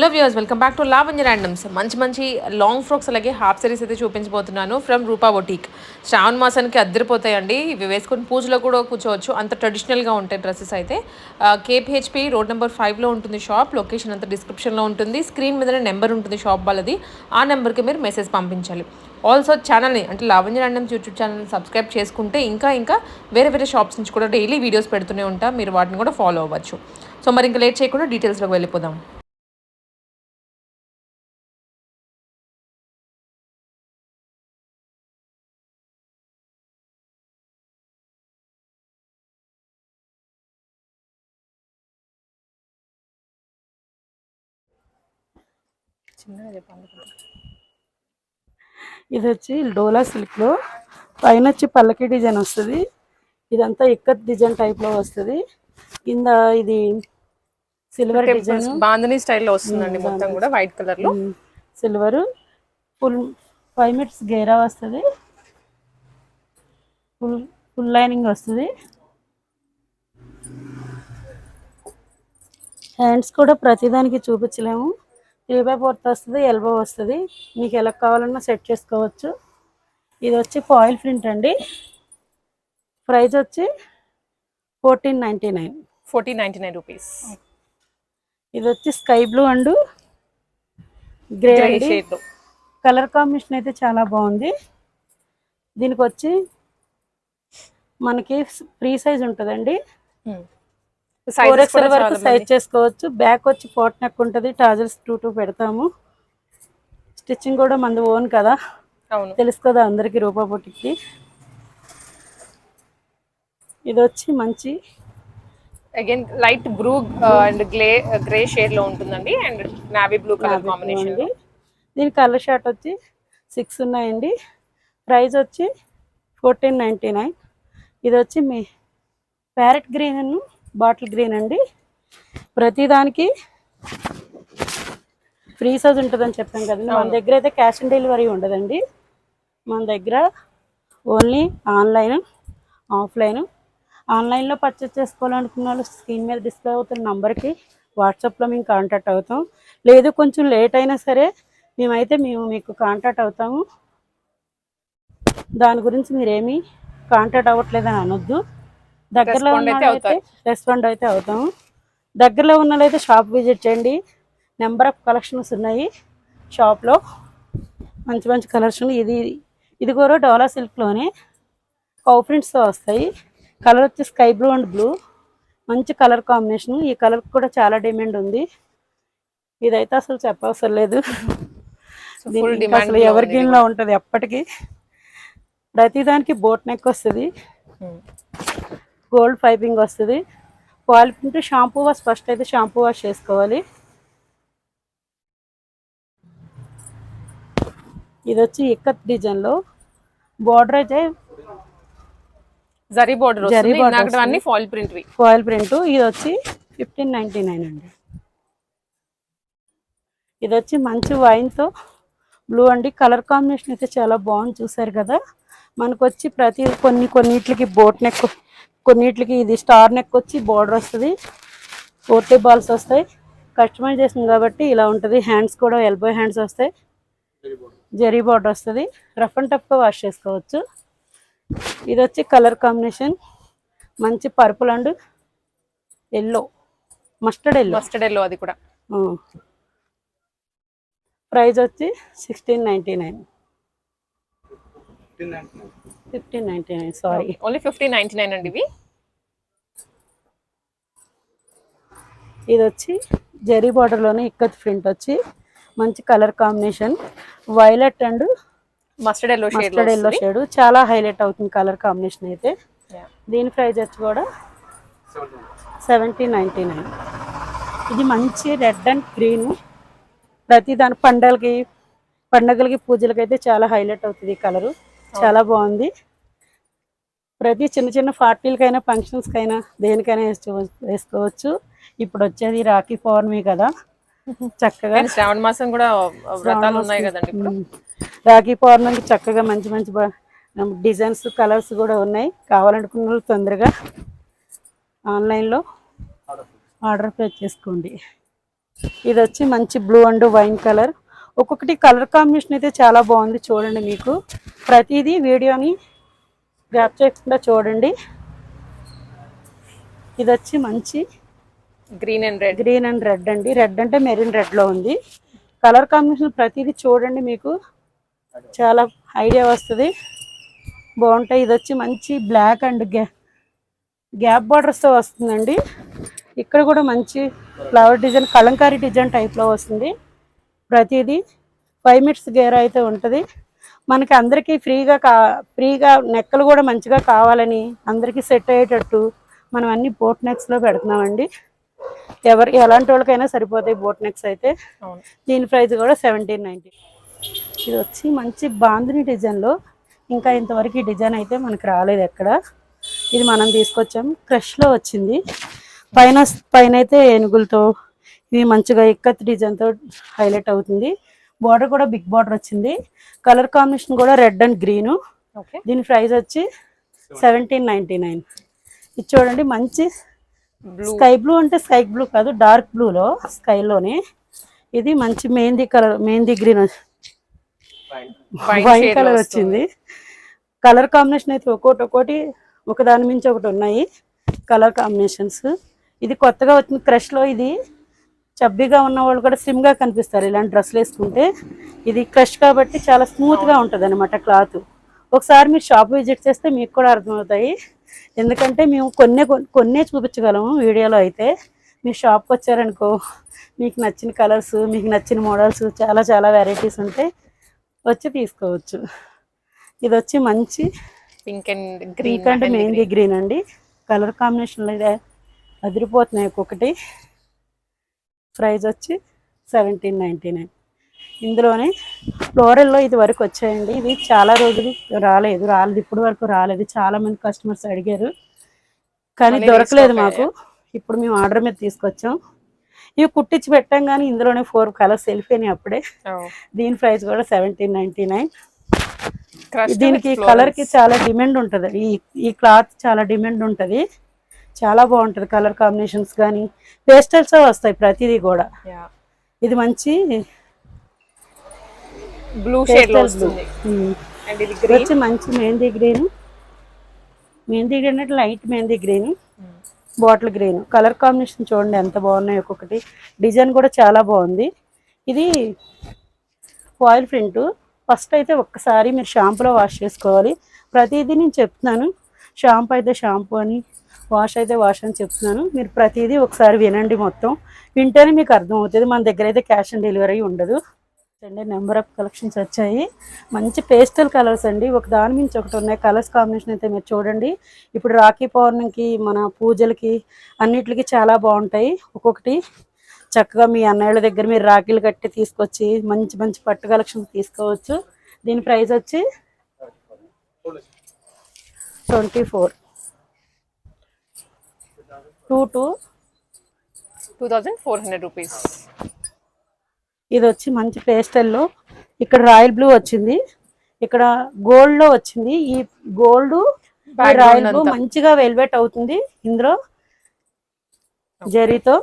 Hello viewers, welcome back to Lavanya randoms. మంచి మంచి long frocks అలాగే హాఫ్ సారీస్ అయితే చూపించబోతున్నాను ఫ్రమ్ రూపా బొటీక్. శ్రావణ మాసానికి అద్దరిపోతాయండి. ఇవి వేసుకొని పూజలో కూడా కూర్చోవచ్చు, అంత ట్రెడిషనల్గా ఉంటాయి డ్రెస్సెస్ అయితే. కేపీహెచ్పి రోడ్ నెంబర్ 5లో ఉంటుంది షాప్. లొకేషన్ అంతా డిస్క్రిప్షన్లో ఉంటుంది. స్క్రీన్ మీదనే నెంబర్ ఉంటుంది షాప్ వాళ్ళది. ఆ నెంబర్కి మీరు మెసేజ్ పంపించాలి. ఆల్సో ఛానల్ని అంటే లావణ్య ర్యాండమ్స్ యూట్యూబ్ ఛానల్ని సబ్స్క్రైబ్ చేసుకుంటే ఇంకా వేరే వేరే షాప్స్ నుంచి కూడా డైలీ వీడియోస్ పెడుతూనే ఉంటాం. మీరు వాటిని కూడా ఫాలో అవ్వచ్చు. సో మరి ఇంకా లేట్ చేయకుండా డీటెయిల్స్లోకి వెళ్ళిపోదాం. ఇది వచ్చి డోలా సిల్క్లో పైన వచ్చి పల్లకి డిజైన్ వస్తుంది. ఇదంతా ఇక్కత్ డిజైన్ టైప్లో వస్తుంది. కింద ఇది సిల్వర్ డిజైన్ బాంధనీ స్టైల్లో వస్తుందండి. మొత్తం కూడా వైట్ కలర్లో సిల్వర్ ఫుల్ 5 మీటర్స్ గేరా వస్తుంది. ఫుల్ లైనింగ్ వస్తుంది. హ్యాండ్స్ కూడా ప్రతిదానికి చూపించలేము. 3/4 వస్తుంది, ఎల్బో వస్తుంది. మీకు ఎలా కావాలన్నా సెట్ చేసుకోవచ్చు. ఇది వచ్చి ఫాయిల్ ప్రింట్ అండి. ప్రైస్ వచ్చి 1499 రూపీస్. ఇది వచ్చి sky blue and grey shade. Colour combination అయితే చాలా బాగుంది. దీనికి వచ్చి మనకి ఫ్రీ సైజ్ ఉంటుందండి. 4XL వరకు సైజ్ చేసుకోవచ్చు. బ్యాక్ వచ్చి పోట్ నెక్ ఉంటుంది. టాజల్స్ 2 పెడతాము. స్టిచ్చింగ్ కూడా మనది ఓన్ కదా, తెలుసు కదా అందరికి రూపా బొటిక్కి. ఇది వచ్చి మంచి again light blue and grey shade లో ఉంటుందండి. And navy blue colour combination. దీని కలర్ షార్ట్ వచ్చి 6 ఉన్నాయండి. ప్రైస్ వచ్చి 1499. ఇది వచ్చి మీ parrot green and bottle green అండి. ప్రతిదానికి ఫ్రీ సైజ్ ఉంటుందని చెప్పాం కదండి. మన దగ్గర అయితే క్యాష్ ఆన్ డెలివరీ ఉండదండి. మన దగ్గర ఓన్లీ ఆన్లైన్, ఆఫ్లైన్. ఆన్లైన్లో పర్చేస్ చేసుకోవాలనుకున్న వాళ్ళు స్క్రీన్ మీద డిస్ప్లే అవుతున్న నంబర్కి వాట్సాప్లో మేము కాంటాక్ట్ అవుతాం. లేదు కొంచెం లేట్ అయినా సరే మేము మీకు కాంటాక్ట్ అవుతాము. దాని గురించి మీరేమీ కాంటాక్ట్ అవ్వట్లేదని అనొద్దు. దగ్గరలో ఉన్నైతే రెస్పాండ్ అయితే అవుతాము. దగ్గరలో ఉన్నైతే షాప్ విజిట్ చేయండి. నెంబర్ ఆఫ్ కలెక్షన్స్ ఉన్నాయి షాప్లో. మంచి మంచి కలెక్షన్. ఇది కూడా డోలా సిల్క్లోనే కౌ ప్రింట్స్తో వస్తాయి. కలర్ వచ్చి స్కై బ్లూ అండ్ బ్లూ, మంచి కలర్ కాంబినేషన్. ఈ కలర్ కూడా చాలా డిమాండ్ ఉంది. ఇదైతే అసలు చెప్పవసరం లేదు. అసలు ఎవర్ గ్రీన్లో ఉంటుంది ఎప్పటికీ. ప్రతిదానికి బోట్ నెక్ వస్తుంది, గోల్డ్ పైపింగ్ వస్తుంది. క్వాలిటీ షాంపూ వాష్ ఫస్ట్ అయితే షాంపూ వాష్ చేసుకోవాలి. ఇది వచ్చి ఇక్కత్ డిజైన్లో బార్డర్ అయితే జరీ బార్డర్, ఫాయిల్ ప్రింట్. ఇది వచ్చి 1599 అండి. ఇది వచ్చి మంచి వైన్తో బ్లూ అండి. కలర్ కాంబినేషన్ అయితే చాలా బాగుంది, చూసారు కదా. మనకు వచ్చి కొన్నిటికి బోట్ నెక్, కొన్నిటికి ఇది స్టార్ నెక్ వచ్చి బార్డర్ వస్తుంది. 40 బాల్స్ వస్తాయి. కస్టమైజేషన్ కాబట్టి ఇలా ఉంటుంది. హ్యాండ్స్ కూడా ఎల్బో హ్యాండ్స్ వస్తాయి. జరీ బార్డర్ వస్తుంది. రఫ్ అండ్ టఫ్గా వాష్ చేసుకోవచ్చు. ఇది వచ్చి కలర్ కాంబినేషన్ మంచి purple and yellow, mustard yellow అది కూడా. ప్రైస్ వచ్చి 1699. 1599 సారీ, ఓన్లీ 1599 అండి ఇవి. ఇది వచ్చి జరీ బార్డర్లోనే ఇక్కత్ ప్రింట్ వచ్చి మంచి colour combination. Violet and mustard yellow shade చాలా హైలైట్ అవుతుంది కలర్ కాంబినేషన్ అయితే. దీని ప్రైస్ వచ్చి కూడా 1799. ఇది మంచి రెడ్ అండ్ గ్రీన్. ప్రతి దాని పండగలకి పూజలకి అయితే చాలా హైలైట్ అవుతుంది ఈ కలరు. చాలా బాగుంది. ప్రతి చిన్న చిన్న పార్టీలకైనా ఫంక్షన్స్కైనా దేనికైనా వేసుకోవచ్చు. ఇప్పుడు వచ్చేది రాఖీ పౌర్ణమి కదా, చక్కగా శ్రావణ మాసం కూడా వ్రతాలు ఉన్నాయి కదండి. రాఖీ పౌర్ణమికి చక్కగా మంచి మంచి డిజైన్స్, కలర్స్ కూడా ఉన్నాయి. కావాలనుకున్న వాళ్ళు తొందరగా ఆన్లైన్లో ఆర్డర్ ప్లేస్ చేసుకోండి. ఇది వచ్చి మంచి బ్లూ అండ్ వైన్ కలర్. ఒక్కొక్కటి కలర్ కాంబినేషన్ అయితే చాలా బాగుంది చూడండి. మీకు ప్రతిదీ వీడియోని గ్యాప్ చేయకుండా చూడండి. ఇది వచ్చి మంచి గ్రీన్ అండ్ రెడ్ అండి. రెడ్ అంటే మెరూన్ రెడ్ లో ఉంది. కలర్ కాంబినేషన్ ప్రతిదీ చూడండి, మీకు చాలా ఐడియా వస్తుంది, బాగుంటాయి. ఇది వచ్చి మంచి బ్లాక్ అండ్ గ్యాప్ బార్డర్స్తో వస్తుందండి. ఇక్కడ కూడా మంచి ఫ్లవర్ డిజైన్, కలంకారీ డిజైన్ టైప్లో వస్తుంది. ప్రతిదీ 5 మీటర్స్ గేర్ అయితే ఉంటుంది. మనకి అందరికీ ఫ్రీగా నెక్కలు కూడా మంచిగా కావాలని అందరికీ సెట్ అయ్యేటట్టు మనం అన్ని బోట్ నెక్స్లో పెడుతున్నామండి. ఎలాంటి వాళ్ళకైనా సరిపోతాయి బోట్ నెక్స్ అయితే. దీని ప్రైస్ కూడా 1790. ఇది వచ్చి మంచి బాందిని డిజైన్లో, ఇంకా ఇంతవరకు ఈ డిజైన్ అయితే మనకు రాలేదు ఎక్కడ. ఇది మనం తీసుకొచ్చాం, క్రష్లో వచ్చింది. పైన అయితే ఏనుగులతో ఇవి మంచిగా ఇక్కత్ డిజైన్తో హైలైట్ అవుతుంది. బార్డర్ కూడా బిగ్ బార్డర్ వచ్చింది. కలర్ కాంబినేషన్ కూడా రెడ్ అండ్ గ్రీను. దీని ప్రైస్ వచ్చి 1799. ఇది చూడండి మంచి స్కై బ్లూ, అంటే స్కై బ్లూ కాదు, డార్క్ బ్లూలో స్కైలోనే. ఇది మంచి మెహందీ గ్రీన్ వైన్ కలర్ వచ్చింది. కలర్ కాంబినేషన్ అయితే ఒక్కోటి ఒకదాని మించి ఒకటి ఉన్నాయి కలర్ కాంబినేషన్స్. ఇది కొత్తగా వచ్చిన క్రష్లో. ఇది చబ్బీగా ఉన్న వాళ్ళు కూడా స్లిమ్గా కనిపిస్తారు ఇలాంటి డ్రెస్సులు వేసుకుంటే. ఇది క్రష్ కాబట్టి చాలా స్మూత్గా ఉంటుంది అనమాట క్లాత్. ఒకసారి మీరు షాప్ విజిట్ చేస్తే మీకు కూడా అర్థమవుతాయి. ఎందుకంటే మేము కొన్నే చూపించగలము వీడియోలో. అయితే మీరు షాప్కి వచ్చారనుకో, మీకు నచ్చిన కలర్స్, మీకు నచ్చిన మోడల్స్ చాలా వెరైటీస్ ఉంటాయి, వచ్చి తీసుకోవచ్చు. ఇది వచ్చి మంచి పింక్ అండ్ మెహందీ గ్రీన్ అండి. కలర్ కాంబినేషన్లో ఇదే అదిరిపోతున్నాయి ఒక్కొక్కటి. ప్రైస్ వచ్చి 1799. ఇందులోనే ఫ్లోరల్లో ఇది వరకు వచ్చాయండి. ఇది చాలా రోజులు రాలేదు, ఇప్పటి వరకు రాలేదు. చాలా మంది కస్టమర్స్ అడిగారు కానీ దొరకలేదు మాకు. ఇప్పుడు మేము ఆర్డర్ మీద తీసుకొచ్చాం. ఇవి కుట్టించి పెట్టాం కానీ ఇందులోనే 4 కలర్స్ వెళ్ళిపోయినాయి అప్పుడే. దీని ప్రైస్ కూడా 1799. దీనికి కలర్ కి చాలా డిమాండ్ ఉంటుంది. ఈ క్లాత్ చాలా డిమాండ్ ఉంటుంది, చాలా బాగుంటుంది. కలర్ కాంబినేషన్స్ కానీ పేస్టల్స్ వస్తాయి ప్రతిదీ కూడా. ఇది మంచి బ్లూ షేడ్ లో వస్తుంది. అండ్ ఇది గ్రీన్ వచ్చి మంచి మెహందీ గ్రీన్ అంటే light mehndi green, bottle green. Colour combination చూడండి ఎంత బాగున్నాయి ఒక్కొక్కటి. డిజైన్ కూడా చాలా బాగుంది. ఇది ఫాయిల్ ప్రింట్. ఫస్ట్ అయితే ఒక్కసారి మీరు షాంపూలో వాష్ చేసుకోవాలి. ప్రతిదీ నేను చెప్తున్నాను. షాంపూ అయితే షాంపూ అని, వాష్ అయితే వాష్ అని చెప్తున్నాను. మీరు ప్రతిదీ ఒకసారి వినండి, మొత్తం వింటేనే మీకు అర్థమవుతుంది. మన దగ్గర అయితే క్యాష్ ఆన్ డెలివరీ ఉండదు అండి. నెంబర్ ఆఫ్ కలెక్షన్స్ వచ్చాయి. మంచి పేస్టల్ కలర్స్ అండి, ఒక దాని మించి ఒకటి ఉన్నాయి. కలర్స్ కాంబినేషన్ అయితే మీరు చూడండి. ఇప్పుడు రాఖీ పౌర్ణమికి, మన పూజలకి, అన్నిటికి చాలా బాగుంటాయి. ఒక్కొక్కటి చక్కగా మీ అన్నయ్యల దగ్గర మీరు రాఖీలు కట్టి తీసుకొచ్చి మంచి పట్టు కలెక్షన్స్ తీసుకోవచ్చు. దీని ప్రైస్ వచ్చి 2400 రూపీస్. ఇది వచ్చి మంచి పేస్టల్లో, ఇక్కడ రాయల్ బ్లూ వచ్చింది, ఇక్కడ గోల్డ్ లో వచ్చింది. ఈ గోల్డ్ రాయల్ బ్లూ మంచిగా వెల్వెట్ అవుతుంది ఇందులో జరీతో.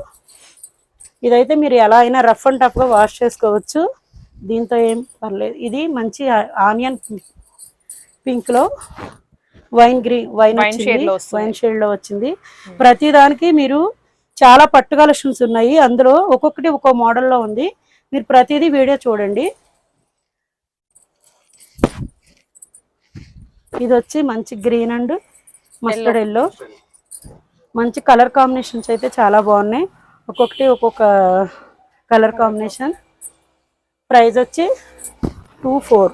ఇదైతే మీరు ఎలా అయినా రఫ్ అండ్ టఫ్ గా వాష్ చేసుకోవచ్చు, దీంతో ఏం పర్లేదు. ఇది మంచి ఆనియన్ పింక్ లో వైన్ షేడ్ లో వచ్చింది. ప్రతి దానికి మీరు చాలా పట్టు కలెక్షన్స్ ఉన్నాయి. అందులో ఒక్కొక్కటి ఒక్కో మోడల్లో ఉంది. మీరు ప్రతిదీ వీడియో చూడండి. ఇది వచ్చి మంచి గ్రీన్ అండ్ మస్టర్డ్ ఎల్లో. మంచి కలర్ కాంబినేషన్స్ అయితే చాలా బాగున్నాయి. ఒక్కొక్కటి ఒక్కొక్క కలర్ కాంబినేషన్. ప్రైస్ వచ్చి 24.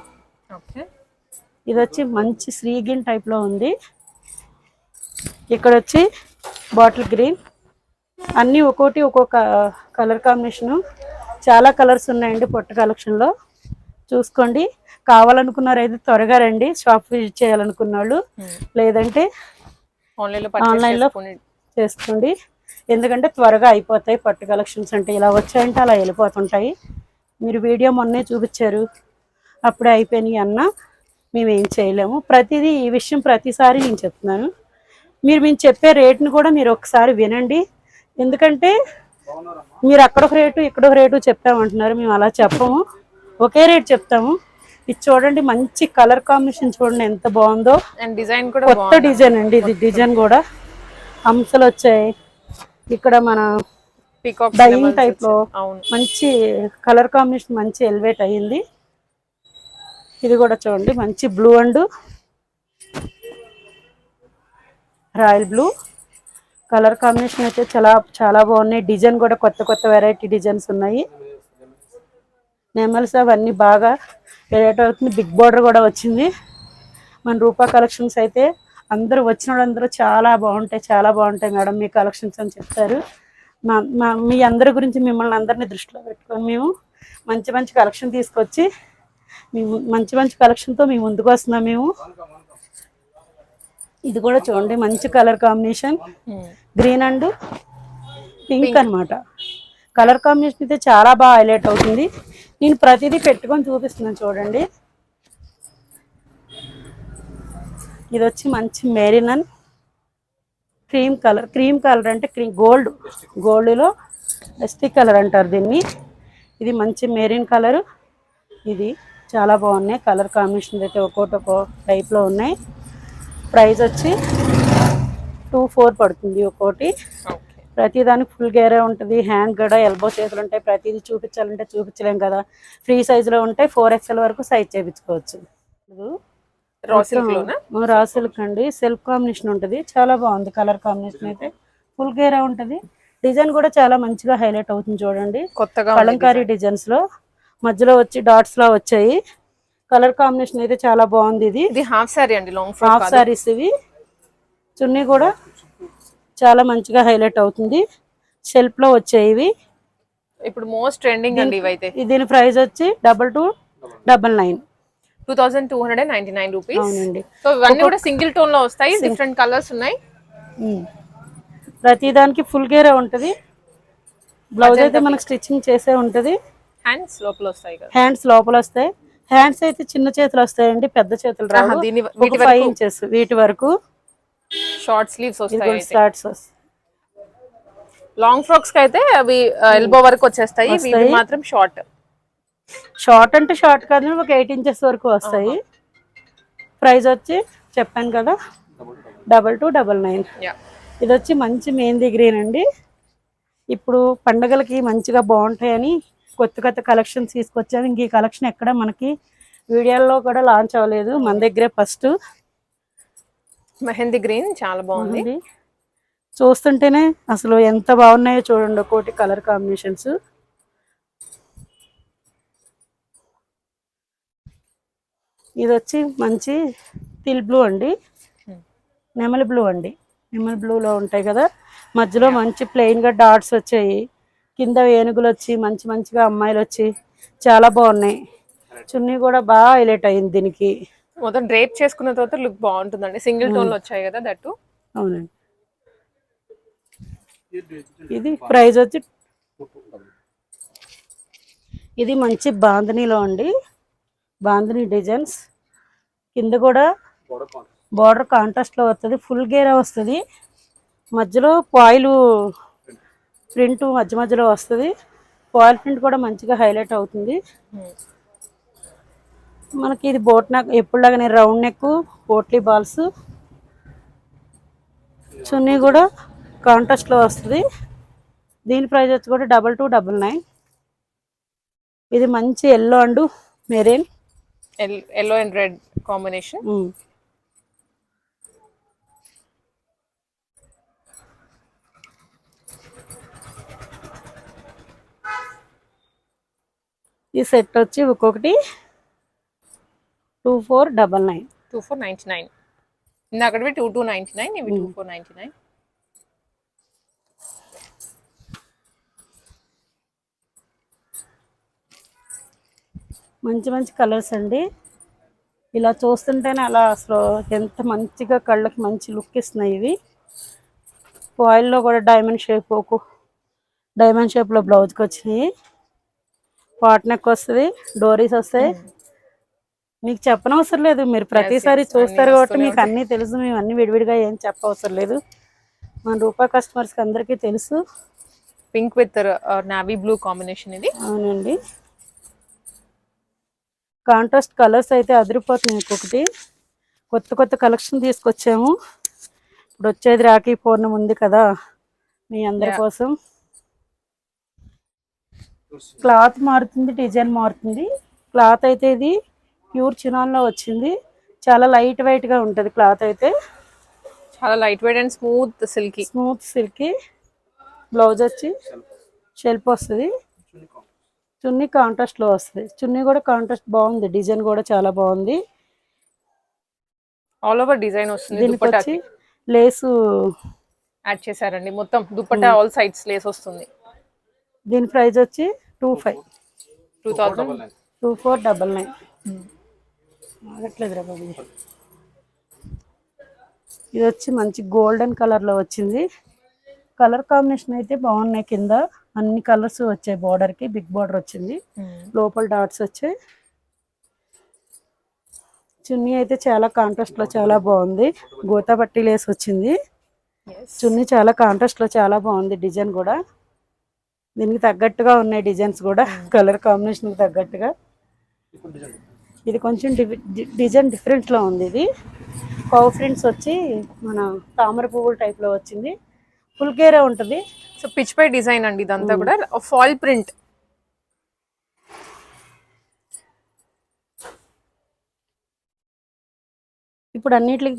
ఇది వచ్చి మంచి శ్రీగిన్ టైప్లో ఉంది. ఇక్కడ వచ్చి బాటిల్ గ్రీన్. అన్నీ ఒక్కొక్కటి ఒక్కొక్క కలర్ కాంబినేషను. చాలా కలర్స్ ఉన్నాయండి పొట్టు కలెక్షన్లో, చూసుకోండి. కావాలనుకున్నారైతే త్వరగా రండి షాప్ విజిట్ చేయాలనుకున్న వాళ్ళు, లేదంటే ఆన్లైన్లో చేసుకోండి. ఎందుకంటే త్వరగా అయిపోతాయి పట్టు కలెక్షన్స్. అంటే ఇలా వచ్చాయంటే అలా వెళ్ళిపోతుంటాయి. మీరు వీడియో మొన్నే చూపించారు, అప్పుడే అయిపోయినాయి అన్న మేమేం చేయలేము. ప్రతిదీ ఈ విషయం ప్రతిసారి నేను చెప్తున్నాను. మేము చెప్పే రేట్ని కూడా మీరు ఒకసారి వినండి. ఎందుకంటే మీరు అక్కడ ఒక రేటు ఇక్కడ ఒక రేటు చెప్తామంటున్నారు, మేము అలా చెప్పము, ఒకే రేట్ చెప్తాము. ఇది చూడండి, మంచి కలర్ కాంబినేషన్ చూడండి ఎంత బాగుందో. అండ్ డిజైన్ కూడా కొత్త డిజైన్ అండి ఇది. డిజైన్ కూడా అంశాలు వచ్చాయి ఇక్కడ. మన పీకాక్ డైయింగ్ టైప్ లో అవును. మంచి కలర్ కాంబినేషన్, మంచి ఎలివేట్ అయ్యింది. ఇది కూడా చూడండి, మంచి blue and royal blue colour combination అయితే చాలా చాలా బాగున్నాయి. డిజైన్ కూడా కొత్త కొత్త వెరైటీ డిజైన్స్ ఉన్నాయి. నెమల్స్ అవన్నీ బాగా వెరైటీ అవుతుంది. బిగ్ బార్డర్ కూడా వచ్చింది. మన రూపా కలెక్షన్స్ అయితే అందరూ వచ్చిన వాళ్ళందరూ చాలా బాగుంటాయి, చాలా బాగుంటాయి మేడం మీ కలెక్షన్స్ అని చెప్తారు. మీ అందరి గురించి మిమ్మల్ని అందరినీ దృష్టిలో పెట్టుకొని మేము మంచి మంచి కలెక్షన్ తీసుకొచ్చి మేము మంచి మంచి కలెక్షన్తో మేము ముందుకు వస్తున్నాం మేము. ఇది కూడా చూడండి, మంచి colour combination, green and pink అన్నమాట. కలర్ కాంబినేషన్ అయితే చాలా బాగా హైలైట్ అవుతుంది. నేను ప్రతిదీ పెట్టుకొని చూపిస్తున్నాను చూడండి. ఇది వచ్చి మంచి maroon and cream colour. Cream colour అంటే గోల్డ్లో డస్టీ కలర్ అంటారు దీన్ని. ఇది మంచి మెరీన్ కలర్. ఇది చాలా బాగున్నాయి కలర్ కాంబినేషన్ అయితే, ఒక్కో టైప్లో ఉన్నాయి. ప్రైస్ వచ్చి 24 పడుతుంది ఒక్కోటి. ప్రతిదానికి ఫుల్ గేరే ఉంటుంది. హ్యాండ్ కూడా ఎల్బో చేతులు ఉంటాయి. ప్రతిదీ చూపించాలంటే చూపించలేం కదా. ఫ్రీ సైజులో ఉంటే 4XL వరకు సైజ్ చేయించుకోవచ్చు. రా సిల్క్ అండి, సెల్ఫ్ కాంబినేషన్ ఉంటుంది. చాలా బాగుంది కలర్ కాంబినేషన్ అయితే. ఫుల్ గేరా ఉంటుంది. డిజైన్ కూడా చాలా మంచిగా హైలైట్ అవుతుంది చూడండి. కొత్తగా కలంకారీ డిజైన్స్ లో మధ్యలో వచ్చి డాట్స్ లా వచ్చాయి. కలర్ కాంబినేషన్ అయితే చాలా బాగుంది. ఇది హాఫ్ సారీ అండి, లాంగ్ హాఫ్ సారీస్ ఇవి. చున్నీ కూడా చాలా మంచిగా హైలైట్ అవుతుంది. షెల్ఫ్ లో వచ్చాయి ఇవి. ఇప్పుడు మోస్ట్ ట్రెండింగ్ అండి ఇవైతే. దీని ప్రైస్ వచ్చి 2299. 2299 రూపీస్. అవునండి. సో ఇవన్నీ కూడా సింగిల్ టోన్ లో వస్తాయి, డిఫరెంట్ కలర్స్ ఉన్నాయి. ప్రతి దానికి ఫుల్ గేరా ఉంటుంది. బ్లౌజ్ అయితే మనకు స్టిచ్చింగ్ చేసే ఉంటుంది. హ్యాండ్స్ లోపల వస్తాయి కదా. హ్యాండ్స్ లోపల వస్తాయి. హ్యాండ్స్ అయితే చిన్న చేతులు వస్తాయండి, పెద్ద చేతులు రావు. 5 ఇంచెస్ వీటి వరకు షార్ట్ స్లీవ్స్ వస్తాయి. షార్ట్స్ లాంగ్ ఫ్రాక్స్ కి అయితే అవి ఎల్బో వరకు వచ్చేస్తాయి. ఇవి మాత్రం షార్ట్ అంటే షార్ట్ కాదు, ఒక 8 ఇంచెస్ వరకు వస్తాయి. ప్రైస్ వచ్చి చెప్పాను కదా 2299. ఇది వచ్చి మంచి మెహందీ గ్రీన్ అండి. ఇప్పుడు పండగలకి మంచిగా బాగుంటాయని కొత్త కొత్త కలెక్షన్స్ తీసుకొచ్చాము. ఇంక ఈ కలెక్షన్ ఎక్కడ మనకి వీడియోలో కూడా లాంచ్ అవ్వలేదు, మన దగ్గరే ఫస్ట్. మెహందీ గ్రీన్ చాలా బాగుంది. చూస్తుంటేనే అసలు ఎంత బాగున్నాయో చూడండి ఒక్కోటి కలర్ కాంబినేషన్స్. ఇది వచ్చి మంచి టిల్ బ్లూ అండి, నెమలి బ్లూ అండి. నెమలి బ్లూలో ఉంటాయి కదా, మధ్యలో మంచి ప్లెయిన్గా డాట్స్ వచ్చాయి. కింద ఏనుగులు వచ్చి మంచి మంచిగా అమ్మాయిలు వచ్చి చాలా బాగున్నాయి. చున్నీ కూడా బాగా హైలైట్ అయింది దీనికి. మొత్తం డ్రేప్ చేసుకున్న తర్వాత లుక్ బాగుంటుందండి. సింగిల్ టోన్ లో వచ్చాయి కదా దట్టు. అవునండి. ఇది ప్రైస్ వచ్చి ఇది మంచి బాంధనీలో అండి, బాంధనీ డిజైన్స్. కింద కూడా బార్డర్ కాంట్రాస్ట్ లో వస్తుంది, ఫుల్ గేరా వస్తుంది. మధ్యలో పాయిలు ప్రింట్ మధ్యలో వస్తుంది. పాయిల్ ప్రింట్ కూడా మంచిగా హైలైట్ అవుతుంది. మనకి ఇది బోట్ నెక్, ఎప్పుడులాగానే round neck, potli balls. Chunni కూడా కాంట్రాస్ట్ లో వస్తుంది. దీని ప్రైస్ వచ్చి కూడా 2299. ఇది మంచి yellow and maroon, yellow and red combination. ఈ సెట్ వచ్చి ఒక్కొక్కటి 2499. 2499. ఇందాకటివి 2299, ఇవి 2499. మంచి మంచి కలర్స్ అండి. ఇలా చూస్తుంటేనే అలా అసలు ఎంత మంచిగా కళ్ళకి మంచి లుక్ ఇస్తున్నాయి ఇవి. ఫాయిల్లో కూడా డైమండ్ షేప్లో బ్లౌజ్కి వచ్చినాయి. పాట్ నెక్ వస్తుంది, డోరీస్ వస్తాయి. మీకు చెప్పనవసరం లేదు, మీరు ప్రతిసారి చూస్తారు కాబట్టి మీకు అన్నీ తెలుసు. మేము అన్ని విడివిడిగా ఏం చెప్పవసరం లేదు. మన రూపా కస్టమర్స్కి అందరికీ తెలుసు. Pink with navy blue combination ఇది. అవునండి, కాంట్రాస్ట్ కలర్స్ అయితే అదిరిపోతున్నాయి. ఒక్కొక్కటి కొత్త కొత్త కలెక్షన్ తీసుకొచ్చాము. ఇప్పుడు వచ్చేది రాఖీ పౌర్ణమి ఉంది కదా, మీ అందరి కోసం. క్లాత్ మారుతుంది, డిజైన్ మారుతుంది. క్లాత్ అయితే ఇది ప్యూర్ చినాన్లో వచ్చింది. చాలా లైట్ వెయిట్గా ఉంటుంది క్లాత్ అయితే. చాలా light weight and smooth silky. Blouse వచ్చి షెల్ఫ్ వస్తుంది. చున్నీ కాంట్రాస్ట్లో వస్తుంది. చున్నీ కూడా కాంట్రాస్ట్ బాగుంది. డిజైన్ కూడా చాలా బాగుంది. ఆల్ ఓవర్ డిజైన్ వస్తుంది. దీనికి వచ్చి లేసు యాడ్ చేశారండి. మొత్తం దుపట్టా ఆల్ సైడ్స్ లేస్ వస్తుంది. దీని ప్రైస్ వచ్చి 2500 2499. ఆగట్లేదురా బాబు. ఇది వచ్చి మంచి గోల్డెన్ కలర్లో వచ్చింది. కలర్ కాంబినేషన్ అయితే బాగున్నాయి. కింద అన్ని కలర్స్ వచ్చాయి. బార్డర్కి బిగ్ బార్డర్ వచ్చింది. లోపల డాట్స్ వచ్చాయి. చున్నీ అయితే చాలా కాంట్రాస్ట్లో చాలా బాగుంది. గోతాపట్టి లేస్ వచ్చింది. చున్నీ చాలా కాంట్రాస్ట్లో చాలా బాగుంది. డిజైన్ కూడా దీనికి తగ్గట్టుగా ఉన్నాయి. డిజైన్స్ కూడా కలర్ కాంబినేషన్కి తగ్గట్టుగా. ఇది కొంచెం డిజైన్ డిఫరెంట్లో ఉంది. ఇది కవ్ ప్రింట్స్ వచ్చి మన తామర పువ్వుల టైప్లో వచ్చింది. ఫుల్ గేరే ఉంటుంది. సో పిచ్ పై డిజైన్ అండి ఇదంతా కూడా. Fall print. ఇప్పుడు అన్నిటికి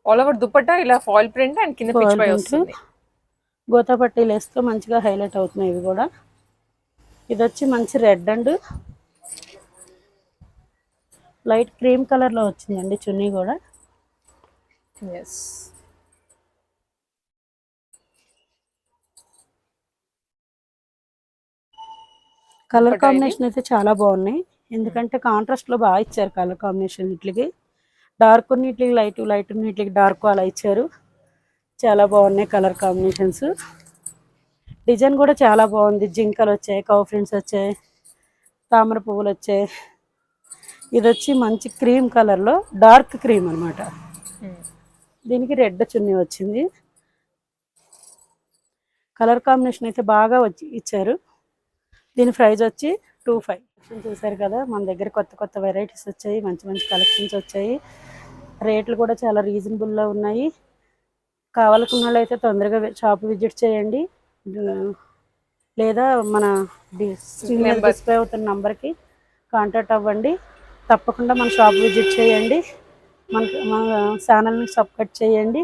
ఆల్ ఓవర్ దుపట్టా ఇలా ఫాల్ ప్రింట్ అండ్ కింద పిచ్ పై వస్తుంది. గోతాపట్టి లేస్తో మంచిగా హైలైట్ అవుతున్నాయి ఇవి కూడా. ఇది వచ్చి మంచి రెడ్ అండ్ లైట్ క్రీమ్ కలర్లో వచ్చిందండి చున్నీ కూడా. కలర్ కాంబినేషన్ అయితే చాలా బాగున్నాయి. ఎందుకంటే కాంట్రాస్ట్లో బాగా ఇచ్చారు కలర్ కాంబినేషన్. ఇట్లకి డార్క్ ఉన్నట్లకి లైట్, లైట్ ఉన్నట్లకి డార్క్ అలా ఇచ్చారు. చాలా బాగున్నాయి కలర్ కాంబినేషన్స్. డిజైన్ కూడా చాలా బాగుంది. జింకలు వచ్చాయి, కవ్ ప్రింట్స్ వచ్చాయి, తామర పువ్వులు వచ్చాయి. ఇది వచ్చి మంచి క్రీమ్ కలర్లో డార్క్ క్రీమ్ అనమాట. దీనికి రెడ్ చున్నీ వచ్చింది. కలర్ కాంబినేషన్ అయితే బాగా ఇచ్చారు. దీని ప్రైస్ వచ్చి 2500. చూసారు కదా, మన దగ్గర కొత్త కొత్త వెరైటీస్ వచ్చాయి. మంచి మంచి కలెక్షన్స్ వచ్చాయి. రేట్లు కూడా చాలా రీజనబుల్లో ఉన్నాయి. కావాలనుకున్న వాళ్ళు అయితే తొందరగా షాప్ విజిట్ చేయండి. లేదా మన డిస్ప్లే అవుతున్న నంబర్కి కాంటాక్ట్ అవ్వండి. తప్పకుండా మన షాప్ విజిట్ చేయండి. మన ఛానల్ని సబ్స్క్రైబ్ చేయండి.